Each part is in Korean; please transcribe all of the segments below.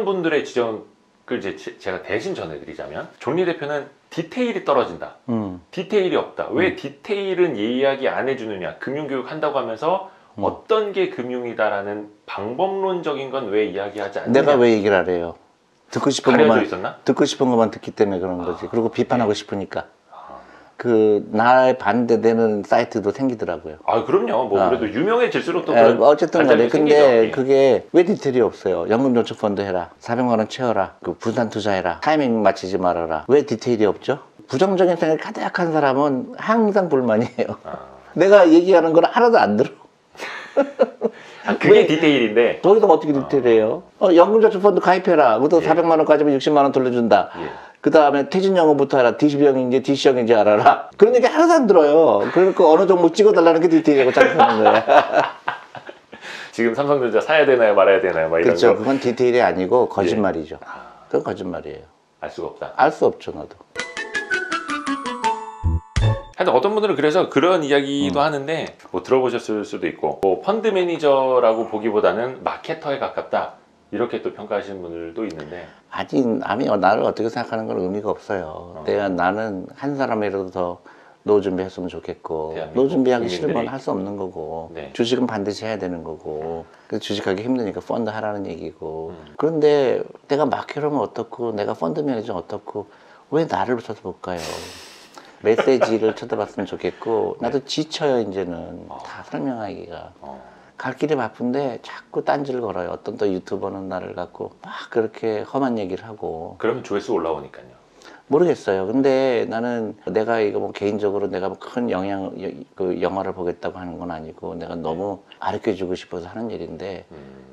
분들의 지적을 이제 제가 대신 전해드리자면 존리 대표는 디테일이 떨어진다. 디테일이 없다. 왜 디테일은 이야기 안 해주느냐. 금융교육 한다고 하면서 어떤 게 금융이다라는 방법론적인 건 왜 이야기하지 않느냐. 내가 왜 얘기를 하래요? 듣고 싶은 가려져 있었나? 듣고 싶은 것만 듣기 때문에 그런 거지. 그리고 비판하고 싶으니까. 그 나에 반대되는 사이트도 생기더라고요. 아 그럼요. 뭐 그래도 유명해질수록 또 그런 어쨌든 간에 근데 생기죠. 그게 왜 디테일이 없어요? 연금저축펀드 해라, 400만 원 채워라, 그 분산 투자해라, 타이밍 맞추지 말아라. 왜 디테일이 없죠? 부정적인 생각이 가득한 사람은 항상 불만이에요. 내가 얘기하는 건 하나도 안 들어. 그게 디테일인데 거기서 어떻게 디테일해요? 연금저축펀드 가입해라. 그것도 400만 원까지면 60만 원 돌려준다. 그 다음에 퇴진연금부터 해라. DC형인지 DC형인지 알아라. 그런 얘기 하나도 안 들어요. 그러니까 어느 종목 찍어달라는 게 디테일이라고 짜증나는 거예요. 지금 삼성전자 사야 되나요 말아야 되나요 막 이런 그렇죠. 거. 그건 디테일이 아니고 거짓말이죠. 그건 거짓말이에요. 알 수가 없다. 알 수 없죠, 나도. 하여튼 어떤 분들은 그래서 그런 이야기도 하는데 뭐 들어보셨을 수도 있고 뭐 펀드 매니저라고 보기보다는 마케터에 가깝다 이렇게 또 평가하시는 분들도 있는데 아직 남이 나를 어떻게 생각하는 건 의미가 없어요. 나는 한 사람이라도 더 노후 준비했으면 좋겠고 노후 준비하기 싫으면 할 수 없는 거고 주식은 반드시 해야 되는 거고 그래서 주식하기 힘드니까 펀드 하라는 얘기고 그런데 내가 마케터면 어떻고 내가 펀드 매니저는 어떻고 왜 나를 쳐다볼까요? 메시지를 쳐다봤으면 좋겠고 나도 지쳐요 이제는 다 설명하기가 갈 길이 바쁜데 자꾸 딴지를 걸어요. 어떤 또 유튜버는 나를 갖고 막 그렇게 험한 얘기를 하고 그러면 조회수 올라오니까요. 모르겠어요. 근데 나는 내가 이거 뭐 개인적으로 내가 뭐 큰 그 영화를 보겠다고 하는 건 아니고 내가 너무 가르쳐주고 싶어서 하는 일인데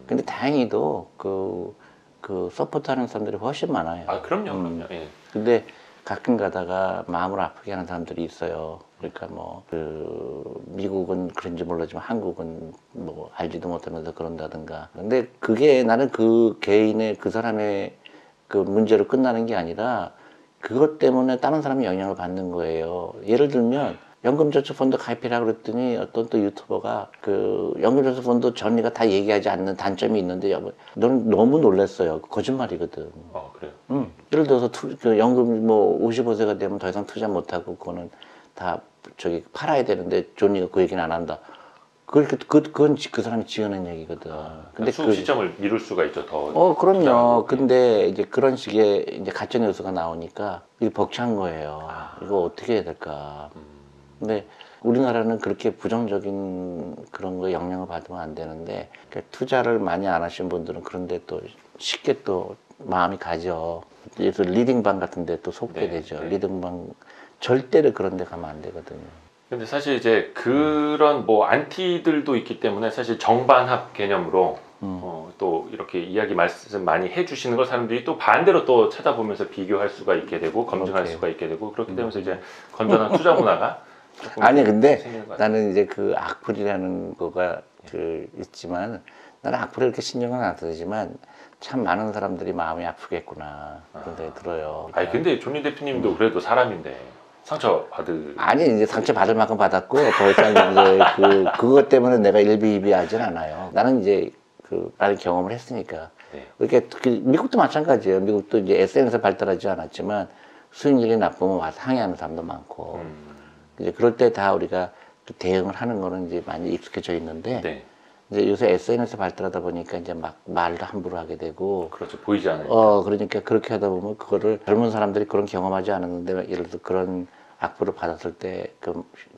근데 다행히도 그 서포트 하는 사람들이 훨씬 많아요. 아 그럼요. 그럼요. 예. 근데 가끔 가다가 마음을 아프게 하는 사람들이 있어요. 그러니까 뭐 미국은 그런지 몰라지만 한국은 뭐 알지도 못하면서 그런다든가. 근데 그게 나는 그 개인의 그 사람의 그 문제로 끝나는 게 아니라 그것 때문에 다른 사람이 영향을 받는 거예요. 예를 들면 연금저축펀드 가입이라고 그랬더니 어떤 또 유튜버가 그 연금저축펀드 전리가 다 얘기하지 않는 단점이 있는데 너는 너무 놀랐어요. 거짓말이거든. 그래요? 예를 들어서 그 연금 뭐 55세가 되면 더 이상 투자 못하고 그거는 다 저기 팔아야 되는데 존니가 그 얘기는 안 한다. 그건 그 사람이 지어낸 얘기거든. 근데 수급 시점을 미룰 수가 있죠. 더. 그럼요. 근데 이제 그런 식의 이제 가짜 뉴스가 나오니까 이게 벅찬 거예요. 이거 어떻게 해야 될까. 근데 우리나라는 그렇게 부정적인 그런 거 영향을 받으면 안 되는데 그러니까 투자를 많이 안 하신 분들은 그런데 또 쉽게 또 마음이 가죠. 그래서 리딩방 같은 데 또 속게 되죠. 리딩방 절대로 그런 데 가면 안 되거든요. 근데 사실 이제 그런 뭐 안티들도 있기 때문에 사실 정반합 개념으로 또 이렇게 말씀 많이 해주시는 걸 사람들이 또 반대로 또 찾아보면서 비교할 수가 있게 되고 검증할 수가 있게 되고 그렇게 되면서 이제 건전한 투자 문화가 아니 근데 나는 이제 그 악플이라는 거가 있지만 나는 악플에 그렇게 신경은 안 쓰지만 참 많은 사람들이 마음이 아프겠구나 그런 생각이 들어요. 아니 근데 존리 대표님도 그래도 사람인데 상처 아니 이제 상처 받을 만큼 받았고 더 이상 이제 그것 때문에 내가 일비이비하진 않아요. 나는 이제 많은 경험을 했으니까. 그러니까 미국도 마찬가지예요. 미국도 이제 SNS 발달하지 않았지만 수익률이 나쁘면 와서 항의하는 사람도 많고 이제 그럴 때 다 우리가 대응을 하는 거는 이제 많이 익숙해져 있는데 이제 요새 SNS 발달하다 보니까 이제 막 말도 함부로 하게 되고 그렇죠. 보이지 않으니까. 그러니까 그렇게 하다 보면 그거를 젊은 사람들이 그런 경험하지 않았는데 예를 들어 그런 악플을 받았을 때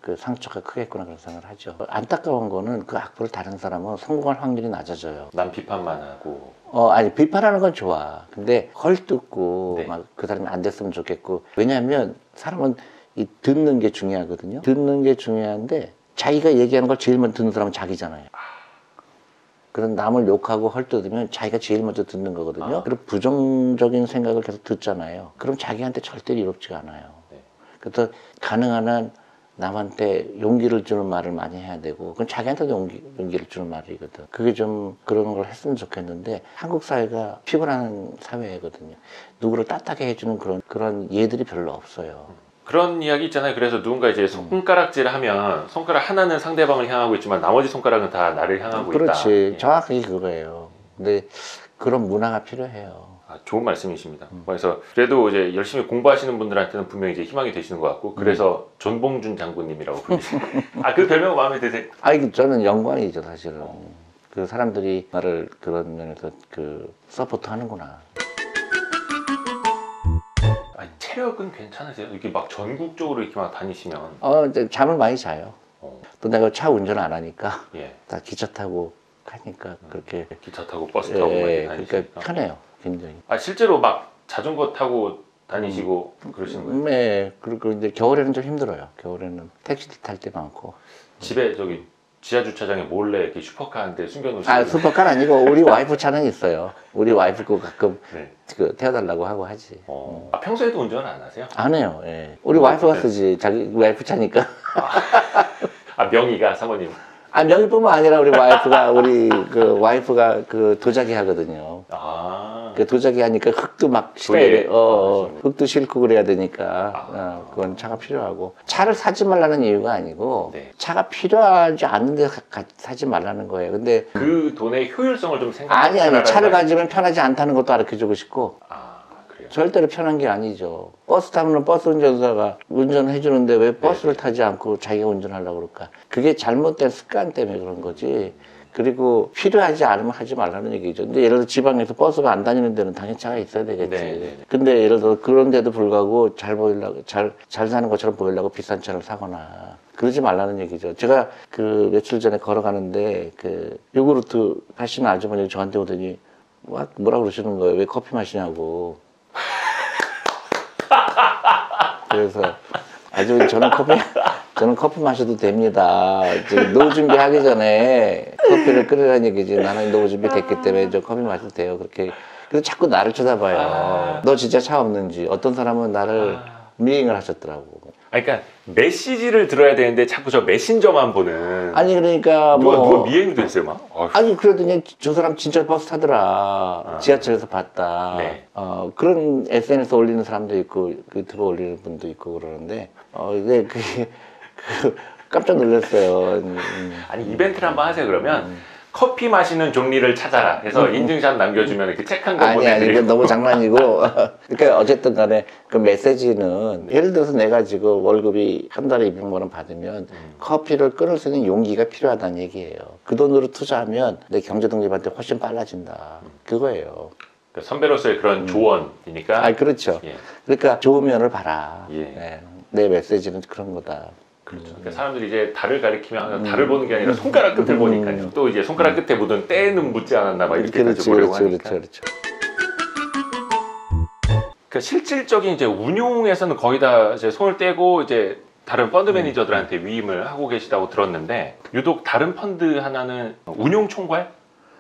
그 상처가 크겠구나 그런 생각을 하죠. 안타까운 거는 그 악플을 다른 사람은 성공할 확률이 낮아져요. 남 비판만 하고. 아니 비판하는 건 좋아. 근데 헐뜯고 막 그 사람이 안 됐으면 좋겠고. 왜냐하면 사람은 듣는 게 중요하거든요. 듣는 게 중요한데 자기가 얘기하는 걸 제일 먼저 듣는 사람은 자기잖아요. 그런 남을 욕하고 헐뜯으면 자기가 제일 먼저 듣는 거거든요. 그리고 부정적인 생각을 계속 듣잖아요. 그럼 자기한테 절대 이롭지가 않아요. 그래서 가능한 한 남한테 용기를 주는 말을 많이 해야 되고 그건 자기한테도 용기를 주는 말이거든. 그게 좀 그런 걸 했으면 좋겠는데 한국 사회가 피곤한 사회거든요. 누구를 따뜻하게 해주는 그런 예들이 별로 없어요. 그런 이야기 있잖아요. 그래서 누군가 이제 손가락질을 하면 손가락 하나는 상대방을 향하고 있지만 나머지 손가락은 다 나를 향하고 있다. 그렇지. 정확하게 그거예요. 근데 그런 문화가 필요해요. 좋은 말씀이십니다. 그래서 그래도 이제 열심히 공부하시는 분들한테는 분명히 이제 희망이 되시는 것 같고, 그래서 존봉준 장군님이라고 불리시네요. 그 별명 마음에 드세요? 저는 영광이죠, 사실은. 그 사람들이 나를 그런 면에서 서포트 하는구나. 체력은 괜찮으세요? 이렇게 막 전국적으로 이렇게 막 다니시면? 이제 잠을 많이 자요. 또 내가 차 운전 안 하니까 예. 다 기차 타고 가니까 그렇게. 기차 타고 버스 타고 많이 다니시니까. 그러니까 편해요, 굉장히. 실제로 막 자전거 타고 다니시고 그러시는 거예요? 네. 그리고 이제 겨울에는 좀 힘들어요. 겨울에는 택시 탈 때 많고. 집에 저기 지하 주차장에 몰래 이렇게 슈퍼카한테 숨겨놓으시고. 슈퍼카는 아니고 우리 와이프 차는 있어요. 우리 와이프 거 가끔 네. 태워달라고 하고 하지. 평소에도 운전을 안 하세요? 안 해요. 예. 우리 와이프가 쓰지. 자기 와이프 차니까. 명의가 사모님. 명의뿐만 아니라 우리 와이프가 도자기 하거든요. 도자기 하니까 흙도 막 실어야 돼. 흙도 싣고 그래야 되니까 그건 차가 필요하고. 차를 사지 말라는 이유가 아니고 네. 차가 필요하지 않은데 사지 말라는 거예요. 근데 그 돈의 효율성을 좀 생각해. 아니 차를 가지면 편하지 않다는 것도 가르쳐주고 싶고. 그래요? 절대로 편한 게 아니죠. 버스 타면 버스 운전사가 운전해 주는데 왜 버스를 타지 않고 자기가 운전하려고 그럴까? 그게 잘못된 습관 때문에 그런 거지. 그리고 필요하지 않으면 하지 말라는 얘기죠. 근데 예를 들어 지방에서 버스가 안 다니는 데는 당연히 차가 있어야 되겠지. 네. 근데 예를 들어 그런데도 불구하고 잘 사는 것처럼 보이려고 비싼 차를 사거나 그러지 말라는 얘기죠. 제가 며칠 전에 걸어가는데 요구르트 하시는 아주머니 저한테 오더니 뭐라 그러시는 거예요. 왜 커피 마시냐고. 그래서 저는 커피 마셔도 됩니다. 노후 준비하기 전에 커피를 끓이라는 얘기지. 나는 노후 준비 됐기 때문에 저 커피 마셔도 돼요. 그래서 자꾸 나를 쳐다봐요. 너 진짜 차 없는지. 어떤 사람은 나를 미행을 하셨더라고. 그러니까 메시지를 들어야 되는데 자꾸 저 메신저만 보는. 그러니까 누가 미행도 했어요, 막. 그러더니 저 사람 진짜 버스 타더라. 지하철에서 봤다. 네. 그런 SNS 올리는 사람도 있고 유튜브 올리는 분도 있고 그러는데 근데 그게 깜짝 놀랐어요. 이벤트를 한번 하세요. 그러면 커피 마시는 종리를 찾아라 해서 인증샷 남겨주면 이렇게 체크한 거 보내드리고. 이건 너무 장난이고. 그러니까 어쨌든 간에 그 메시지는 예를 들어서 내가 지금 월급이 한 달에 200만 원 받으면 커피를 끊을 수 있는 용기가 필요하다는 얘기예요. 그 돈으로 투자하면 내 경제 독립한테 훨씬 빨라진다. 그거예요. 선배로서의 그런 조언이니까. 그렇죠. 예. 그러니까 좋은 면을 봐라. 예. 네. 내 메시지는 그런 거다. 그렇죠. 그러니까 사람들이 이제 달을 가리키면 항상 달을 보는 게 아니라 손가락 끝을 보니까요. 또 이제 손가락 끝에 묻은 때는 묻지 않았나 막 이렇게까지 보려고 하니까. 그렇죠. 그러니까 실질적인 이제 운용에서는 거의 다 이제 손을 떼고 이제 다른 펀드 매니저들한테 위임을 하고 계시다고 들었는데, 유독 다른 펀드 하나는 운용 총괄을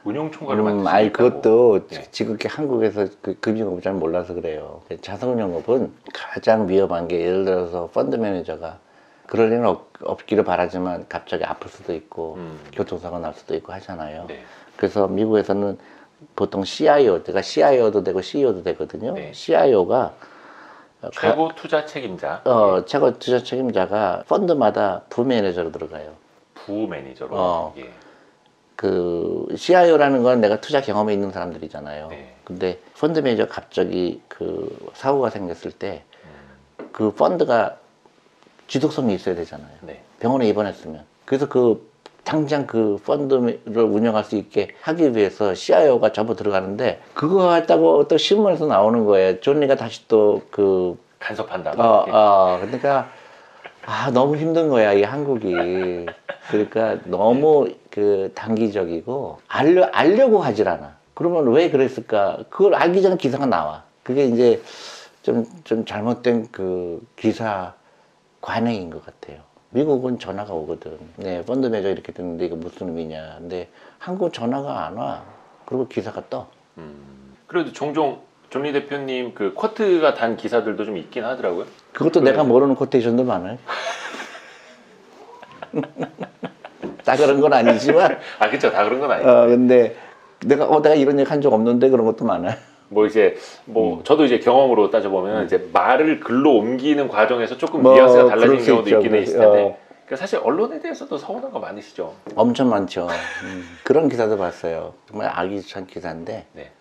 맡으시고 그것도 네. 지극히 한국에서 금융업을 잘 몰라서 그래요. 자산운용업은 가장 위험한 게 예를 들어서 펀드 매니저가 그럴 일은 없기를 바라지만 갑자기 아플 수도 있고 교통사고 날 수도 있고 하잖아요. 네. 그래서 미국에서는 보통 CIO가 CIO도 되고 CEO도 되거든요. 네. CIO가 최고 투자 책임자. 최고 투자 책임자가 펀드마다 부매니저로 들어가요. 부매니저로. 예. CIO라는 건 내가 투자 경험이 있는 사람들이잖아요. 네. 근데 펀드 매니저 갑자기 사고가 생겼을 때 그 펀드가 지속성이 있어야 되잖아요. 네. 병원에 입원했으면. 그래서 당장 그 펀드를 운영할 수 있게 하기 위해서 CIO가 전부 들어가는데, 그거 했다고 또 신문에서 나오는 거예요. 존리가 다시 또 간섭한다. 그러니까 너무 힘든 거야, 이 한국이. 그러니까 너무 단기적이고 알려고 하질 않아. 그러면 왜 그랬을까? 그걸 알기 전에 기사가 나와. 그게 이제 좀 잘못된 기사 관행인 것 같아요. 미국은 전화가 오거든. 네, 펀드 매니저 이렇게 됐는데 이거 무슨 의미냐. 근데 한국 전화가 안 와. 그리고 기사가 떠. 그래도 종종 존리 대표님 쿼트가 단 기사들도 좀 있긴 하더라고요. 그것도 내가 모르는 코테이션도 많아요. 다 그런 건 아니지만. 그쵸. 다 그런 건 아니죠. 근데 내가 이런 얘기 한 적 없는데 그런 것도 많아요. 저도 이제 경험으로 따져보면 이제 말을 글로 옮기는 과정에서 조금 뉘앙스가 달라지는 경우도 있긴 있을 텐데. 그러니까 사실 언론에 대해서도 서운한 거 많으시죠? 엄청 많죠. 그런 기사도 봤어요. 정말 알기 귀찮은 기사인데. 네.